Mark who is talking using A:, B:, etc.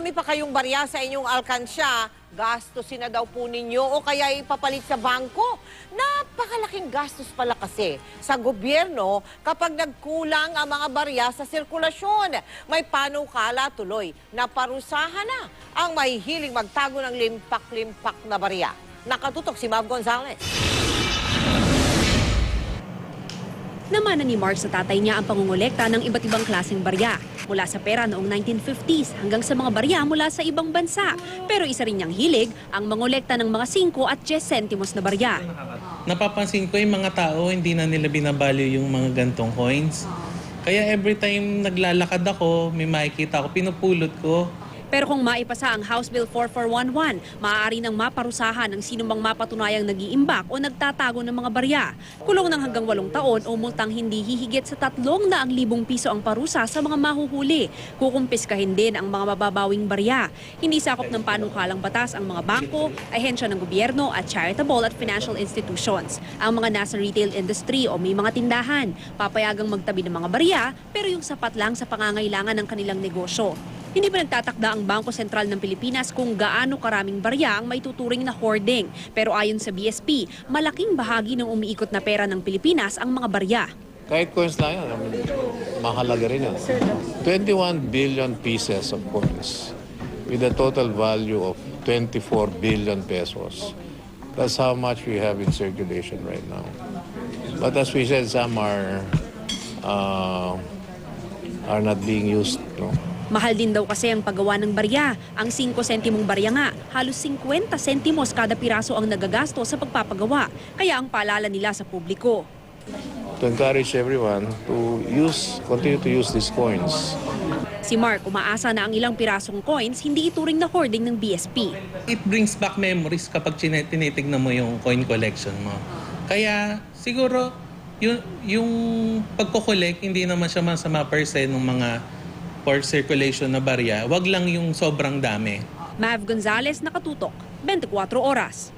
A: marami pa kayong barya sa inyong alkansya, gastusin na daw po ninyo o kaya ipapalit sa bangko. Napakalaking gastos pala kasi sa gobyerno kapag nagkulang ang mga barya sa sirkulasyon. May panukala tuloy na parusahan na ang mahihiling magtago ng limpak-limpak na barya. Nakatutok si Mav Gonzalez.
B: Namana ni Mark sa tatay niya ang pangungulekta ng iba't ibang klaseng barya. Mula sa pera noong 1950s hanggang sa mga barya mula sa ibang bansa. Pero isa rin niyang hilig ang mangolekta ng mga 5 at 10 sentimos na barya.
C: Napapansin ko yung mga tao, hindi na nila binavalue yung mga gantong coins. Kaya every time naglalakad ako, may makikita ako, pinupulot ko.
B: Pero kung maipasa ang House Bill 4411, maaari nang maparusahan ang sinumang mapatunayang nag-iimbak o nagtatago ng mga barya. Kulong ng hanggang 8 taon o multang hindi hihigit sa 300,000 piso ang parusa sa mga mahuhuli. Kukumpiskahin din ang mga mababawing barya. Hindi sakop ng panukalang batas ang mga bangko, ahensya ng gobyerno at charitable at financial institutions. Ang mga nasa retail industry o may mga tindahan, papayagang magtabi ng mga barya pero yung sapat lang sa pangangailangan ng kanilang negosyo. Hindi pa nagtatakda ang Bangko Sentral ng Pilipinas kung gaano karaming barya ang may tuturing na hoarding. Pero ayon sa BSP, malaking bahagi ng umiikot na pera ng Pilipinas ang mga barya.
D: Kahit coins lang yan, mahalaga rin yan. 21 billion pieces of coins with a total value of 24 billion pesos. That's how much we have in circulation right now. But as we said, some are not being used. No?
B: Mahal din daw kasi ang paggawa ng barya. Ang 5 sentimong barya nga, halos 50 sentimos kada piraso ang nagagasto sa pagpapagawa. Kaya ang paalala nila sa publiko.
D: To encourage everyone to continue to use these coins.
B: Si Mark umaasa na ang ilang pirasong coins hindi ituring na hoarding ng BSP.
C: It brings back memories kapag tinitignan mo yung coin collection mo. Kaya siguro yung pagkukolek, hindi naman siya masama per se ng mga for circulation na barya. Wag lang yung sobrang dami.
B: Mav Gonzalez, Nakatutok, 24 Oras.